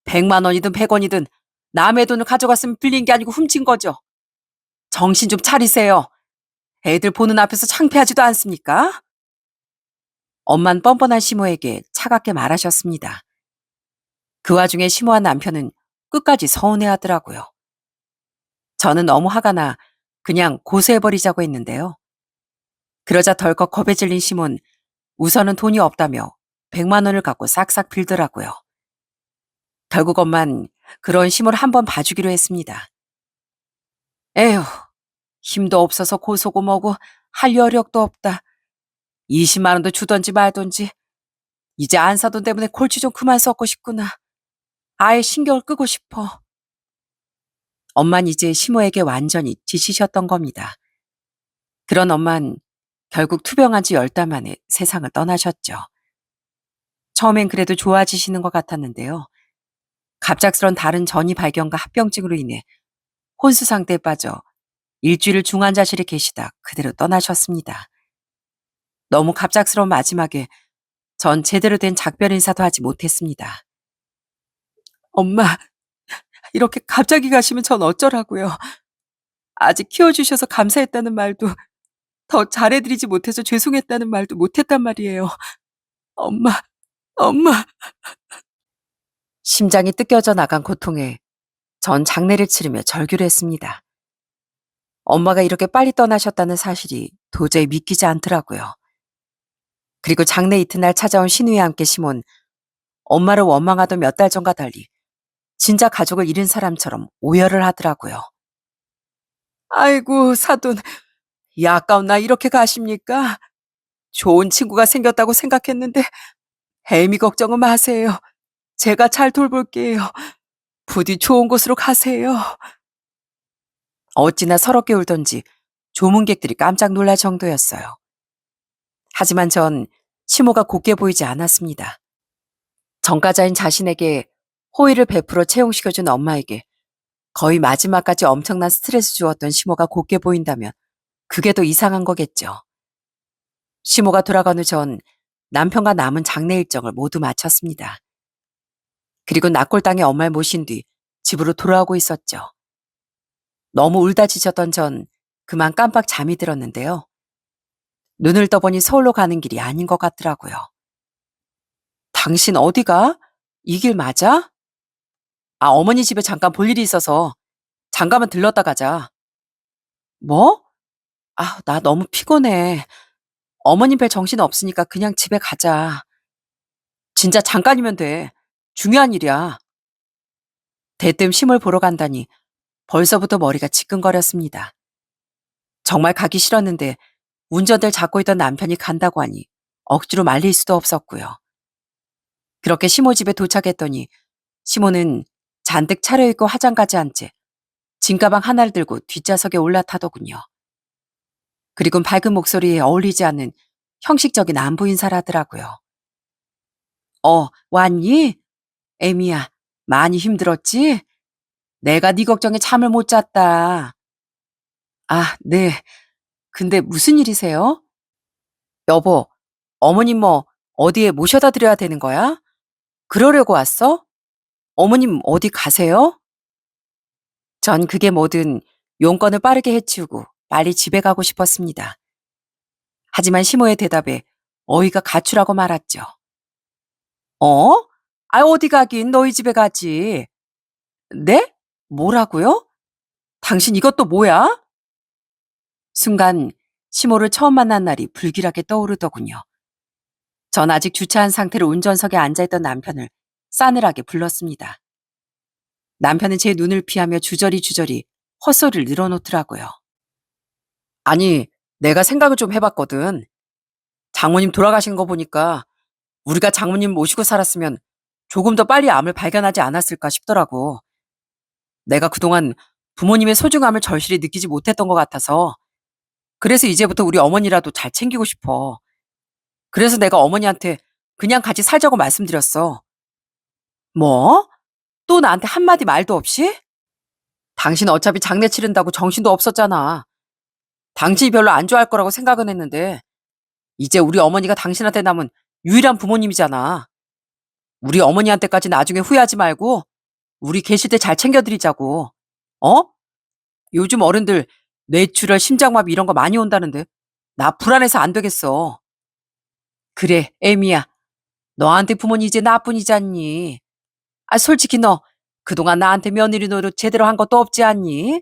100만 원이든 100원이든 남의 돈을 가져갔으면 빌린 게 아니고 훔친 거죠. 정신 좀 차리세요. 애들 보는 앞에서 창피하지도 않습니까? 엄만 뻔뻔한 시모에게 차갑게 말하셨습니다. 그 와중에 시모한 남편은 끝까지 서운해하더라고요. 저는 너무 화가 나 그냥 고소해버리자고 했는데요. 그러자 덜컥 겁에 질린 시몬 우선은 돈이 없다며 100만 원을 갖고 싹싹 빌더라고요. 결국 엄만 그런 시모를 한번 봐주기로 했습니다. 에휴, 힘도 없어서 고소고 뭐고 할 여력도 없다. 20만 원도 주던지 말던지 이제 안 사돈 때문에 골치 좀 그만 썩고 싶구나. 아예 신경을 끄고 싶어. 엄만 이제 시모에게 완전히 지치셨던 겁니다. 그런 엄만 결국 투병한 지 10달 만에 세상을 떠나셨죠. 처음엔 그래도 좋아지시는 것 같았는데요. 갑작스런 다른 전이 발견과 합병증으로 인해 혼수 상태에 빠져 일주일을 중환자실에 계시다 그대로 떠나셨습니다. 너무 갑작스러운 마지막에 전 제대로 된 작별 인사도 하지 못했습니다. 엄마, 이렇게 갑자기 가시면 전 어쩌라고요. 아직 키워주셔서 감사했다는 말도, 더 잘해드리지 못해서 죄송했다는 말도 못했단 말이에요. 엄마, 엄마. 심장이 뜯겨져 나간 고통에 전 장례를 치르며 절규를 했습니다. 엄마가 이렇게 빨리 떠나셨다는 사실이 도저히 믿기지 않더라고요. 그리고 장례 이튿날 찾아온 신우이와 함께 시몬, 엄마를 원망하던 몇 달 전과 달리 진짜 가족을 잃은 사람처럼 오열을 하더라고요. 아이고, 사돈, 이 아까운 나 이렇게 가십니까? 좋은 친구가 생겼다고 생각했는데 애미 걱정은 마세요. 제가 잘 돌볼게요. 부디 좋은 곳으로 가세요. 어찌나 서럽게 울던지 조문객들이 깜짝 놀랄 정도였어요. 하지만 전 시모가 곱게 보이지 않았습니다. 전과자인 자신에게 호의를 베풀어 채용시켜준 엄마에게 거의 마지막까지 엄청난 스트레스 주었던 시모가 곱게 보인다면 그게 더 이상한 거겠죠. 시모가 돌아간 후 전 남편과 남은 장례 일정을 모두 마쳤습니다. 그리고 낙골당에 엄마를 모신 뒤 집으로 돌아오고 있었죠. 너무 울다 지쳤던 전 그만 깜빡 잠이 들었는데요. 눈을 떠보니 서울로 가는 길이 아닌 것 같더라고요. 당신 어디가? 이 길 맞아? 아, 어머니 집에 잠깐 볼 일이 있어서 잠깐만 들렀다 가자. 뭐? 아, 나 너무 피곤해. 어머님 뵐 정신 없으니까 그냥 집에 가자. 진짜 잠깐이면 돼. 중요한 일이야. 대뜸 심을 보러 간다니 벌써부터 머리가 지끈거렸습니다. 정말 가기 싫었는데 운전대를 잡고 있던 남편이 간다고 하니 억지로 말릴 수도 없었고요. 그렇게 시모 집에 도착했더니 시모는 잔뜩 차려입고 화장까지 한 채 짐가방 하나를 들고 뒷좌석에 올라타더군요. 그리곤 밝은 목소리에 어울리지 않는 형식적인 안부 인사를 하더라고요. 왔니? 애미야, 많이 힘들었지? 내가 네 걱정에 잠을 못 잤다. 아, 네. 근데 무슨 일이세요? 여보, 어머님 뭐 어디에 모셔다 드려야 되는 거야? 그러려고 왔어? 어머님 어디 가세요? 전 그게 뭐든 용건을 빠르게 해치우고 빨리 집에 가고 싶었습니다. 하지만 시모의 대답에 어이가 가출하고 말았죠. 어? 아, 어디 가긴 너희 집에 가지. 네? 뭐라고요? 당신 이것도 뭐야? 순간 시모를 처음 만난 날이 불길하게 떠오르더군요. 전 아직 주차한 상태로 운전석에 앉아있던 남편을 싸늘하게 불렀습니다. 남편은 제 눈을 피하며 주저리 헛소리를 늘어놓더라고요. 아니, 내가 생각을 좀 해봤거든. 장모님 돌아가신 거 보니까 우리가 장모님 모시고 살았으면 조금 더 빨리 암을 발견하지 않았을까 싶더라고. 내가 그동안 부모님의 소중함을 절실히 느끼지 못했던 것 같아서 그래서 이제부터 우리 어머니라도 잘 챙기고 싶어. 그래서 내가 어머니한테 그냥 같이 살자고 말씀드렸어. 뭐? 또 나한테 한마디 말도 없이? 당신 어차피 장례 치른다고 정신도 없었잖아. 당신이 별로 안 좋아할 거라고 생각은 했는데 이제 우리 어머니가 당신한테 남은 유일한 부모님이잖아. 우리 어머니한테까지 나중에 후회하지 말고 우리 계실 때 잘 챙겨드리자고. 어? 요즘 어른들 뇌출혈, 심장마비 이런 거 많이 온다는데 나 불안해서 안 되겠어. 그래, 애미야. 너한테 부모님 이제 나뿐이잖니. 아, 솔직히 너 그동안 나한테 며느리 노릇 제대로 한 것도 없지 않니?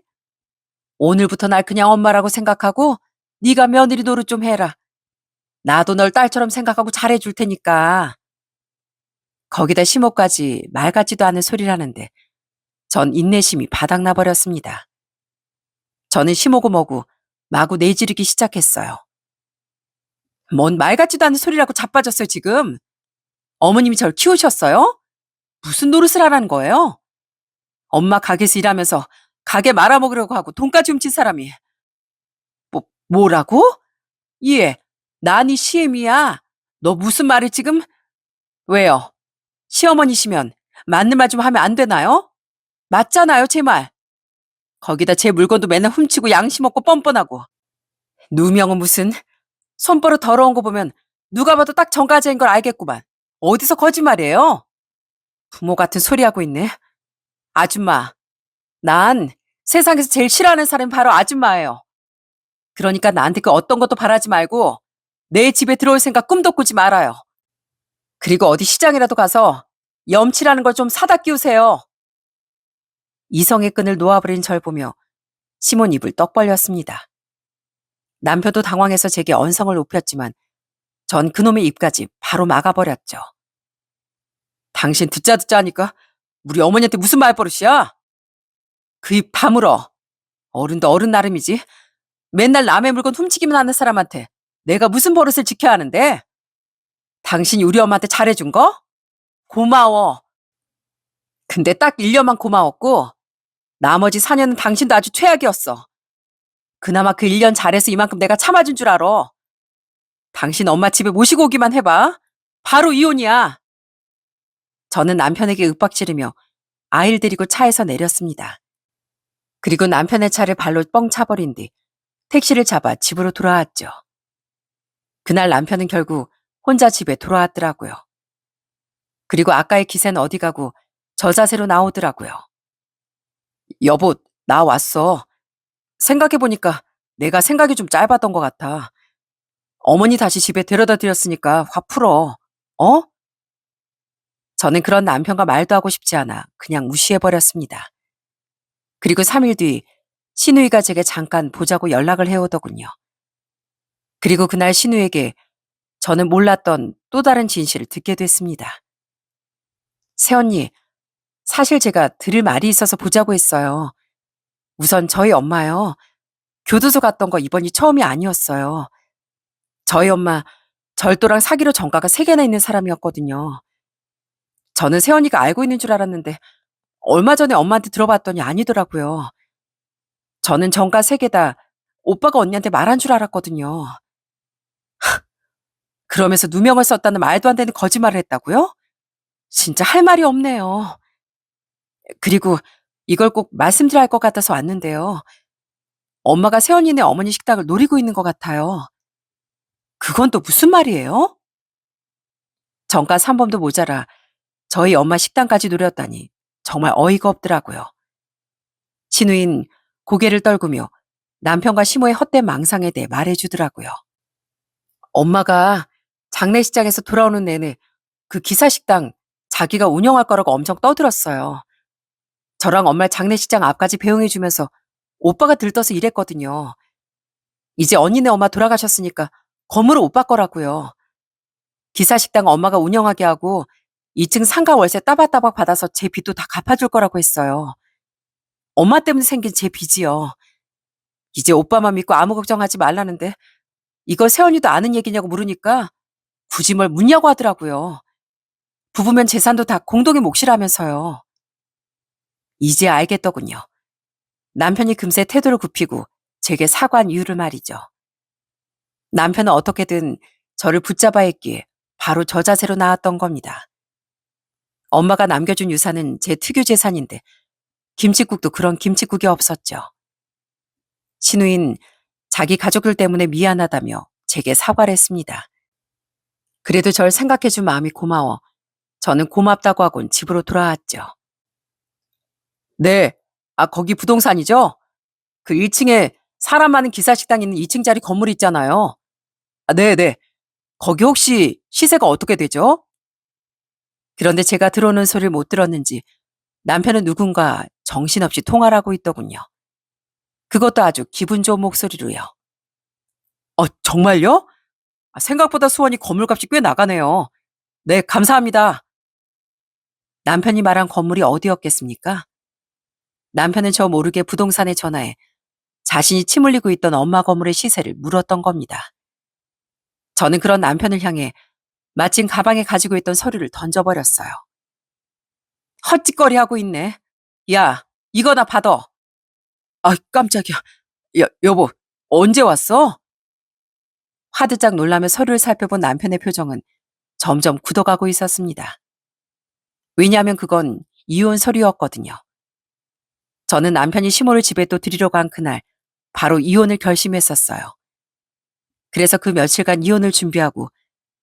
오늘부터 날 그냥 엄마라고 생각하고 네가 며느리 노릇 좀 해라. 나도 널 딸처럼 생각하고 잘해줄 테니까. 거기다 시모까지 말 같지도 않은 소리를 하는데 전 인내심이 바닥나 버렸습니다. 저는 시모고 뭐고 마구 내지르기 시작했어요. 뭔 말 같지도 않은 소리라고 자빠졌어요, 지금. 어머님이 절 키우셨어요? 무슨 노릇을 하라는 거예요? 엄마 가게에서 일하면서 가게 말아먹으려고 하고 돈까지 훔친 사람이. 뭐라고? 예, 나니 시엠이야. 너 무슨 말을 지금? 왜요? 시어머니시면 맞는 말 좀 하면 안 되나요? 맞잖아요, 제 말. 거기다 제 물건도 맨날 훔치고 양심 없고 뻔뻔하고. 누명은 무슨 손버릇 더러운 거 보면 누가 봐도 딱 정가제인 걸 알겠구만. 어디서 거짓말이에요? 부모 같은 소리 하고 있네. 아줌마, 난 세상에서 제일 싫어하는 사람이 바로 아줌마예요. 그러니까 나한테 그 어떤 것도 바라지 말고 내 집에 들어올 생각 꿈도 꾸지 말아요. 그리고 어디 시장이라도 가서 염치라는 걸 좀 사다 끼우세요. 이성의 끈을 놓아버린 절 보며 시몬 입을 떡 벌렸습니다. 남편도 당황해서 제게 언성을 높였지만 전 그놈의 입까지 바로 막아버렸죠. 당신 듣자 하니까 우리 어머니한테 무슨 말버릇이야? 그 입 다물어. 어른도 어른 나름이지. 맨날 남의 물건 훔치기만 하는 사람한테 내가 무슨 버릇을 지켜야 하는데? 당신이 우리 엄마한테 잘해준 거? 고마워. 근데 딱 1년만 고마웠고 나머지 4년은 당신도 아주 최악이었어. 그나마 그 1년 잘해서 이만큼 내가 참아준 줄 알아. 당신 엄마 집에 모시고 오기만 해봐. 바로 이혼이야. 저는 남편에게 윽박지르며 아이를 데리고 차에서 내렸습니다. 그리고 남편의 차를 발로 뻥 차버린 뒤 택시를 잡아 집으로 돌아왔죠. 그날 남편은 결국 혼자 집에 돌아왔더라고요. 그리고 아까의 기세는 어디 가고 저 자세로 나오더라고요. 여보, 나 왔어. 생각해보니까 내가 생각이 좀 짧았던 것 같아. 어머니 다시 집에 데려다 드렸으니까 화 풀어. 어? 저는 그런 남편과 말도 하고 싶지 않아 그냥 무시해버렸습니다. 그리고 3일 뒤 신우이가 제게 잠깐 보자고 연락을 해오더군요. 그리고 그날 신우에게 저는 몰랐던 또 다른 진실을 듣게 됐습니다. 새언니, 사실 제가 들을 말이 있어서 보자고 했어요. 우선 저희 엄마요. 교도소 갔던 거 이번이 처음이 아니었어요. 저희 엄마 절도랑 사기로 전과가 3개나 있는 사람이었거든요. 저는 새언니가 알고 있는 줄 알았는데 얼마 전에 엄마한테 들어봤더니 아니더라고요. 저는 전과 3개다 오빠가 언니한테 말한 줄 알았거든요. 그러면서 누명을 썼다는 말도 안 되는 거짓말을 했다고요? 진짜 할 말이 없네요. 그리고 이걸 꼭 말씀드려야 할 것 같아서 왔는데요. 엄마가 새언니네 어머니 식당을 노리고 있는 것 같아요. 그건 또 무슨 말이에요? 전과 3범도 모자라 저희 엄마 식당까지 노렸다니 정말 어이가 없더라고요. 신우인 고개를 떨구며 남편과 시모의 헛된 망상에 대해 말해주더라고요. 엄마가 장례식장에서 돌아오는 내내 그 기사식당 자기가 운영할 거라고 엄청 떠들었어요. 저랑 엄마 장례식장 앞까지 배웅해주면서 오빠가 들떠서 일했거든요. 이제 언니네 엄마 돌아가셨으니까 건물은 오빠 거라고요. 기사식당 엄마가 운영하게 하고 2층 상가 월세 따박따박 받아서 제 빚도 다 갚아줄 거라고 했어요. 엄마 때문에 생긴 제 빚이요. 이제 오빠만 믿고 아무 걱정하지 말라는데 이거 새언니도 아는 얘기냐고 물으니까 굳이 뭘 묻냐고 하더라고요. 부부면 재산도 다 공동의 몫이라면서요. 이제 알겠더군요. 남편이 금세 태도를 굽히고 제게 사과한 이유를 말이죠. 남편은 어떻게든 저를 붙잡아 했기에 바로 저 자세로 나왔던 겁니다. 엄마가 남겨준 유산은 제 특유 재산인데 김칫국도 그런 김칫국이 없었죠. 신우인 자기 가족들 때문에 미안하다며 제게 사과를 했습니다. 그래도 절 생각해준 마음이 고마워 저는 고맙다고 하곤 집으로 돌아왔죠. 네, 거기 부동산이죠? 그 1층에 사람 많은 기사식당 있는 2층짜리 건물 있잖아요. 네네. 거기 혹시 시세가 어떻게 되죠? 그런데 제가 들어오는 소리를 못 들었는지 남편은 누군가 정신없이 통화를 하고 있더군요. 그것도 아주 기분 좋은 목소리로요. 정말요? 생각보다 수원이 건물값이 꽤 나가네요. 네, 감사합니다. 남편이 말한 건물이 어디였겠습니까? 남편은 저 모르게 부동산에 전화해 자신이 침 흘리고 있던 엄마 건물의 시세를 물었던 겁니다. 저는 그런 남편을 향해 마침 가방에 가지고 있던 서류를 던져버렸어요. 헛짓거리 하고 있네. 야, 이거나 받아. 깜짝이야. 여보, 언제 왔어? 화들짝 놀라며 서류를 살펴본 남편의 표정은 점점 굳어가고 있었습니다. 왜냐하면 그건 이혼 서류였거든요. 저는 남편이 시모를 집에 또 들이러 간 그날 바로 이혼을 결심했었어요. 그래서 그 며칠간 이혼을 준비하고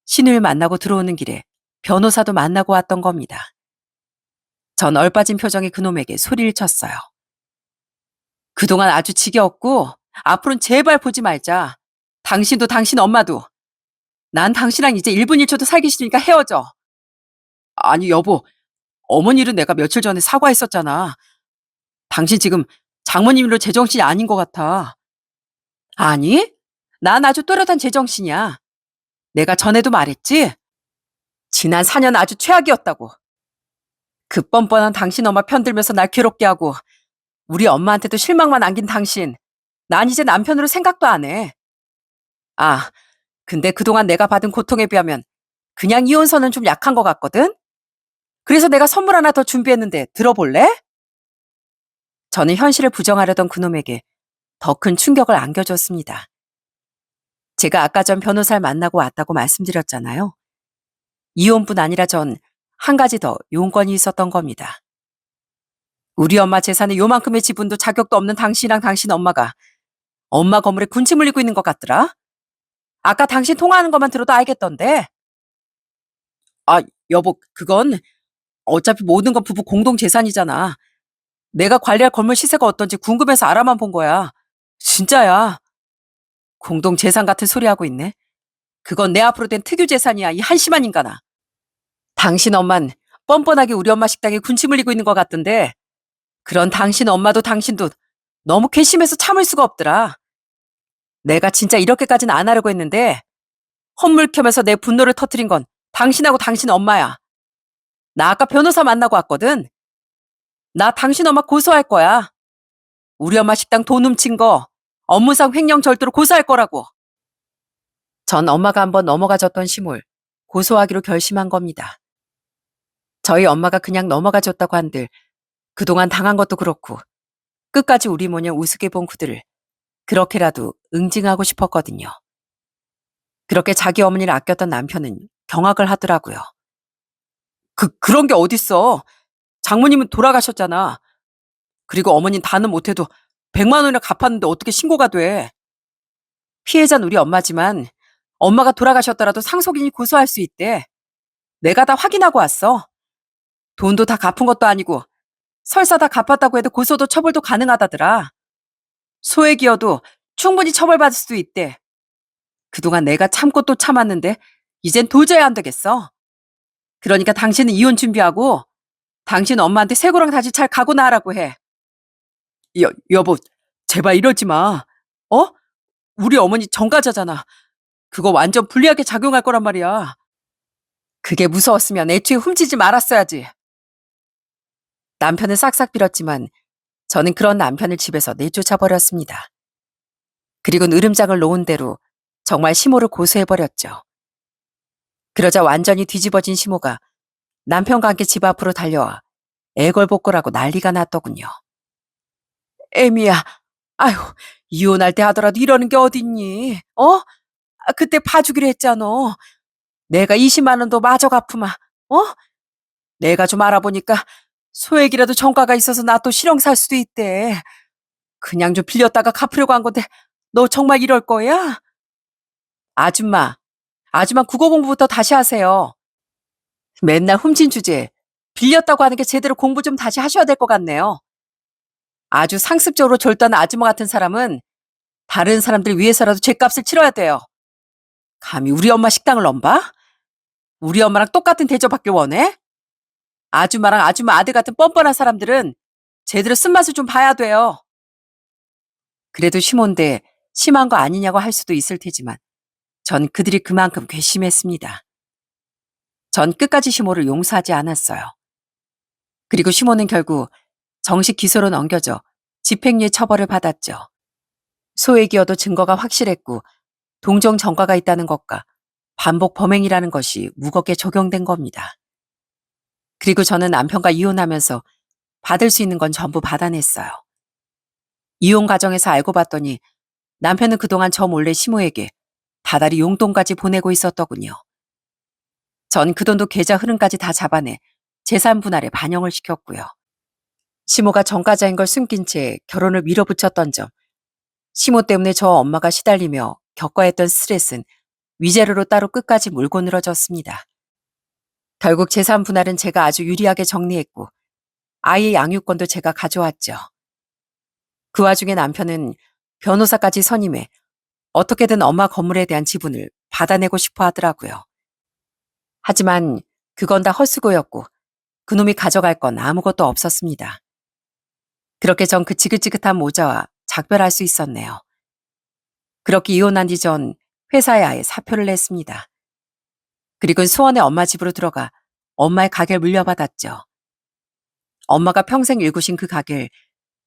신우를 만나고 들어오는 길에 변호사도 만나고 왔던 겁니다. 전 얼빠진 표정의 그놈에게 소리를 쳤어요. 그동안 아주 지겨웠고 앞으로는 제발 보지 말자. 당신도 당신 엄마도. 난 당신랑 이제 1분 1초도 살기 싫으니까 헤어져. 아니 여보, 어머니 일은 내가 며칠 전에 사과했었잖아. 당신 지금 장모님으로 제정신이 아닌 것 같아. 아니? 난 아주 또렷한 제정신이야. 내가 전에도 말했지? 지난 4년 아주 최악이었다고. 그 뻔뻔한 당신 엄마 편들면서 날 괴롭게 하고 우리 엄마한테도 실망만 안긴 당신. 난 이제 남편으로 생각도 안 해. 아, 근데 그동안 내가 받은 고통에 비하면 그냥 이혼서는 좀 약한 것 같거든? 그래서 내가 선물 하나 더 준비했는데 들어볼래? 저는 현실을 부정하려던 그놈에게 더 큰 충격을 안겨줬습니다. 제가 아까 전 변호사를 만나고 왔다고 말씀드렸잖아요. 이혼뿐 아니라 전 한 가지 더 용건이 있었던 겁니다. 우리 엄마 재산의 요만큼의 지분도 자격도 없는 당신이랑 당신 엄마가 엄마 건물에 군침 흘리고 있는 것 같더라? 아까 당신 통화하는 것만 들어도 알겠던데. 아, 여보, 그건 어차피 모든 건 부부 공동 재산이잖아. 내가 관리할 건물 시세가 어떤지 궁금해서 알아만 본 거야. 진짜야. 공동 재산 같은 소리 하고 있네. 그건 내 앞으로 된 특유 재산이야, 이 한심한 인간아. 당신 엄만 뻔뻔하게 우리 엄마 식당에 군침 흘리고 있는 것 같던데 그런 당신 엄마도 당신도 너무 괘씸해서 참을 수가 없더라. 내가 진짜 이렇게까지는 안 하려고 했는데 헛물켜면서 내 분노를 터뜨린 건 당신하고 당신 엄마야. 나 아까 변호사 만나고 왔거든. 나 당신 엄마 고소할 거야. 우리 엄마 식당 돈 훔친 거 업무상 횡령 절도로 고소할 거라고. 전 엄마가 한번 넘어가줬던 심을 고소하기로 결심한 겁니다. 저희 엄마가 그냥 넘어가줬다고 한들 그동안 당한 것도 그렇고 끝까지 우리 모녀 우습게 본 그들을 그렇게라도 응징하고 싶었거든요. 그렇게 자기 어머니를 아꼈던 남편은 경악을 하더라고요. 그런 게 어딨어. 장모님은 돌아가셨잖아. 그리고 어머닌 다는 못해도 100만 원이나 갚았는데 어떻게 신고가 돼. 피해자는 우리 엄마지만 엄마가 돌아가셨더라도 상속인이 고소할 수 있대. 내가 다 확인하고 왔어. 돈도 다 갚은 것도 아니고 설사 다 갚았다고 해도 고소도 처벌도 가능하다더라. 소액이어도 충분히 처벌받을 수도 있대. 그동안 내가 참고 또 참았는데 이젠 도저히 안 되겠어. 그러니까 당신은 이혼 준비하고 당신 엄마한테 쇠고랑 다시 잘 가고 나라고 해. 여보, 제발 이러지 마. 어? 우리 어머니 정가자잖아. 그거 완전 불리하게 작용할 거란 말이야. 그게 무서웠으면 애초에 훔치지 말았어야지. 남편은 싹싹 빌었지만 저는 그런 남편을 집에서 내쫓아 버렸습니다. 그리고 으름장을 놓은 대로 정말 시모를 고소해버렸죠. 그러자 완전히 뒤집어진 시모가 남편과 함께 집 앞으로 달려와 애걸복걸하고 난리가 났더군요. 애미야, 아휴, 이혼할 때 하더라도 이러는 게 어딨니? 어? 그때 봐주기로 했잖아. 내가 20만 원도 마저 갚으마. 어? 내가 좀 알아보니까 소액이라도 정가가 있어서 나 또 실형 살 수도 있대. 그냥 좀 빌렸다가 갚으려고 한 건데 너 정말 이럴 거야? 아줌마, 아줌마 국어 공부부터 다시 하세요. 맨날 훔친 주제에 빌렸다고 하는 게 제대로 공부 좀 다시 하셔야 될 것 같네요. 아주 상습적으로 졸도하는 아줌마 같은 사람은 다른 사람들 위해서라도 죗값을 치러야 돼요. 감히 우리 엄마 식당을 넘봐? 우리 엄마랑 똑같은 대접받길 원해? 아줌마랑 아줌마 아들 같은 뻔뻔한 사람들은 제대로 쓴맛을 좀 봐야 돼요. 그래도 심한데 심한 거 아니냐고 할 수도 있을 테지만 전 그들이 그만큼 괘씸했습니다. 전 끝까지 시모를 용서하지 않았어요. 그리고 시모는 결국 정식 기소로 넘겨져 집행유예 처벌을 받았죠. 소액이어도 증거가 확실했고 동종 전과가 있다는 것과 반복 범행이라는 것이 무겁게 적용된 겁니다. 그리고 저는 남편과 이혼하면서 받을 수 있는 건 전부 받아냈어요. 이혼 과정에서 알고 봤더니 남편은 그동안 저 몰래 시모에게 다달이 용돈까지 보내고 있었더군요. 전 그 돈도 계좌 흐름까지 다 잡아내 재산 분할에 반영을 시켰고요. 시모가 전과자인 걸 숨긴 채 결혼을 밀어붙였던 점, 시모 때문에 저 엄마가 시달리며 겪어야 했던 스트레스는 위자료로 따로 끝까지 물고 늘어졌습니다. 결국 재산 분할은 제가 아주 유리하게 정리했고 아이의 양육권도 제가 가져왔죠. 그 와중에 남편은 변호사까지 선임해 어떻게든 엄마 건물에 대한 지분을 받아내고 싶어 하더라고요. 하지만 그건 다 헛수고였고 그놈이 가져갈 건 아무것도 없었습니다. 그렇게 전 그 지긋지긋한 모자와 작별할 수 있었네요. 그렇게 이혼한 뒤 전 회사에 아예 사표를 냈습니다. 그리고 수원의 엄마 집으로 들어가 엄마의 가게를 물려받았죠. 엄마가 평생 일구신 그 가게를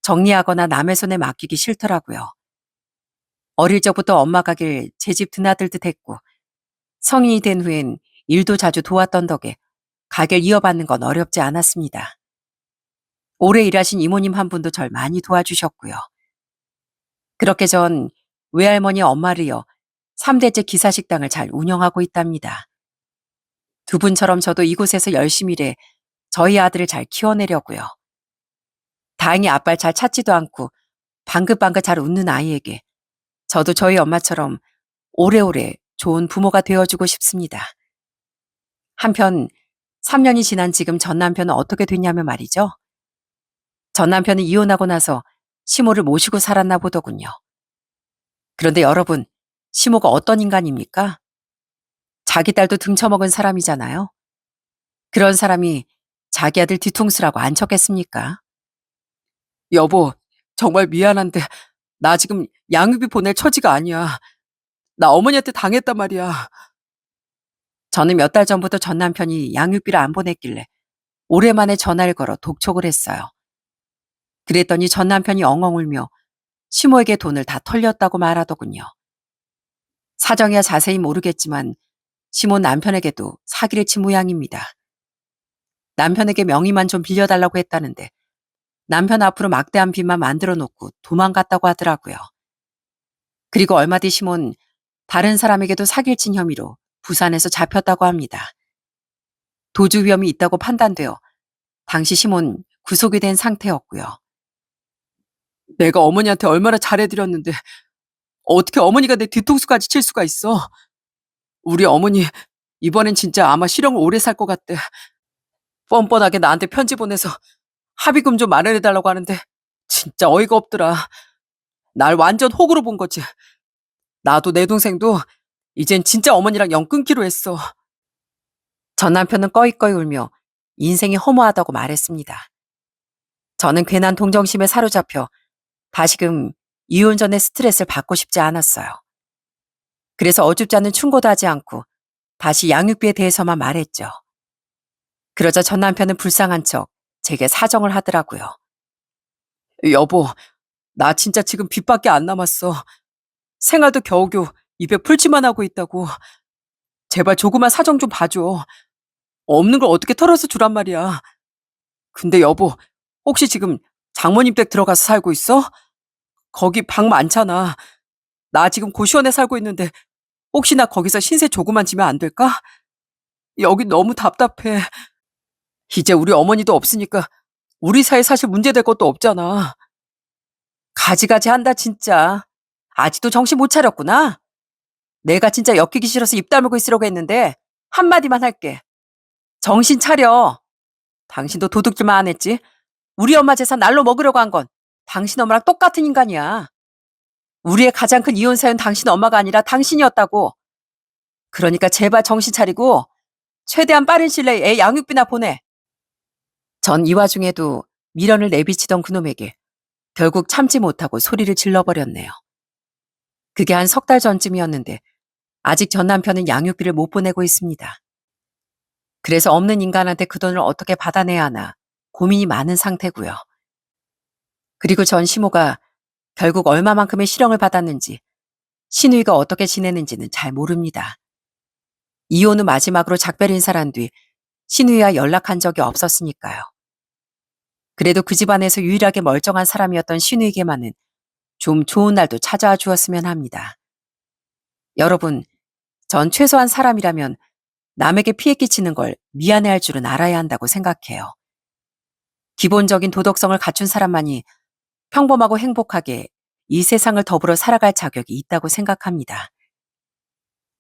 정리하거나 남의 손에 맡기기 싫더라고요. 어릴 적부터 엄마 가게를 제 집 드나들듯 했고 성인이 된 후엔 일도 자주 도왔던 덕에 가게를 이어받는 건 어렵지 않았습니다. 오래 일하신 이모님 한 분도 절 많이 도와주셨고요. 그렇게 전 외할머니 엄마를 이어 3대째 기사식당을 잘 운영하고 있답니다. 두 분처럼 저도 이곳에서 열심히 일해 저희 아들을 잘 키워내려고요. 다행히 아빠를 잘 찾지도 않고 방긋방긋 잘 웃는 아이에게 저도 저희 엄마처럼 오래오래 좋은 부모가 되어주고 싶습니다. 한편 3년이 지난 지금 전 남편은 어떻게 됐냐면 말이죠. 전 남편은 이혼하고 나서 시모를 모시고 살았나 보더군요. 그런데 여러분, 시모가 어떤 인간입니까? 자기 딸도 등쳐먹은 사람이잖아요. 그런 사람이 자기 아들 뒤통수라고 안 쳤겠습니까? 여보, 정말 미안한데 나 지금 양육비 보낼 처지가 아니야. 나 어머니한테 당했단 말이야. 저는 몇 달 전부터 전 남편이 양육비를 안 보냈길래 오랜만에 전화를 걸어 독촉을 했어요. 그랬더니 전 남편이 엉엉 울며 시모에게 돈을 다 털렸다고 말하더군요. 사정이야 자세히 모르겠지만 시모 남편에게도 사기를 친 모양입니다. 남편에게 명의만 좀 빌려달라고 했다는데 남편 앞으로 막대한 빚만 만들어 놓고 도망갔다고 하더라고요. 그리고 얼마 뒤 시모는 다른 사람에게도 사기를 친 혐의로 부산에서 잡혔다고 합니다. 도주 위험이 있다고 판단되어 당시 시모는 구속이 된 상태였고요. 내가 어머니한테 얼마나 잘해드렸는데 어떻게 어머니가 내 뒤통수까지 칠 수가 있어? 우리 어머니 이번엔 진짜 아마 실형을 오래 살 것 같대. 뻔뻔하게 나한테 편지 보내서 합의금 좀 마련해달라고 하는데 진짜 어이가 없더라. 날 완전 호구로 본 거지. 나도 내 동생도 이젠 진짜 어머니랑 연 끊기로 했어. 전 남편은 꺼이꺼이 울며 인생이 허무하다고 말했습니다. 저는 괜한 동정심에 사로잡혀 다시금 이혼 전의 스트레스를 받고 싶지 않았어요. 그래서 어줍지 않은 충고도 하지 않고 다시 양육비에 대해서만 말했죠. 그러자 전 남편은 불쌍한 척 제게 사정을 하더라고요. 여보, 나 진짜 지금 빚밖에 안 남았어. 생활도 겨우겨우 입에 풀칠만 하고 있다고. 제발 조그만 사정 좀 봐줘. 없는 걸 어떻게 털어서 주란 말이야. 근데 여보, 혹시 지금 장모님 댁 들어가서 살고 있어? 거기 방 많잖아. 나 지금 고시원에 살고 있는데 혹시나 거기서 신세 조그만 지면 안 될까? 여기 너무 답답해. 이제 우리 어머니도 없으니까 우리 사이 사실 문제될 것도 없잖아. 가지가지 한다 진짜. 아직도 정신 못 차렸구나. 내가 진짜 엮이기 싫어서 입 다물고 있으려고 했는데 한마디만 할게. 정신 차려. 당신도 도둑질만 안 했지. 우리 엄마 재산 날로 먹으려고 한 건 당신 엄마랑 똑같은 인간이야. 우리의 가장 큰 이혼 사연 당신 엄마가 아니라 당신이었다고. 그러니까 제발 정신 차리고 최대한 빠른 시일 내에 애 양육비나 보내. 전 이 와중에도 미련을 내비치던 그놈에게 결국 참지 못하고 소리를 질러버렸네요. 그게 한 석 달 전쯤이었는데 아직 전 남편은 양육비를 못 보내고 있습니다. 그래서 없는 인간한테 그 돈을 어떻게 받아내야 하나 고민이 많은 상태고요. 그리고 전 시모가 결국 얼마만큼의 실형을 받았는지 신우이가 어떻게 지내는지는 잘 모릅니다. 이혼 후 마지막으로 작별 인사를 한 뒤 신우이와 연락한 적이 없었으니까요. 그래도 그 집안에서 유일하게 멀쩡한 사람이었던 신우이에게만은 좀 좋은 날도 찾아와 주었으면 합니다. 여러분, 전 최소한 사람이라면 남에게 피해 끼치는 걸 미안해할 줄은 알아야 한다고 생각해요. 기본적인 도덕성을 갖춘 사람만이 평범하고 행복하게 이 세상을 더불어 살아갈 자격이 있다고 생각합니다.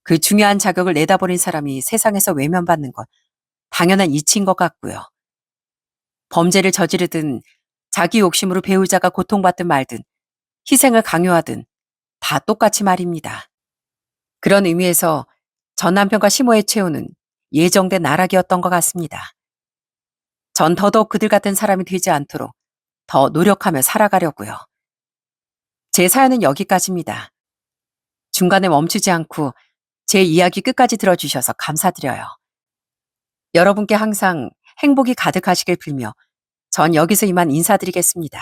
그 중요한 자격을 내다버린 사람이 세상에서 외면받는 건 당연한 이치인 것 같고요. 범죄를 저지르든 자기 욕심으로 배우자가 고통받든 말든 희생을 강요하든 다 똑같이 말입니다. 그런 의미에서 전 남편과 시모의 최후는 예정된 나락이었던 것 같습니다. 전 더더욱 그들 같은 사람이 되지 않도록 더 노력하며 살아가려고요. 제 사연은 여기까지입니다. 중간에 멈추지 않고 제 이야기 끝까지 들어주셔서 감사드려요. 여러분께 항상 행복이 가득하시길 빌며 전 여기서 이만 인사드리겠습니다.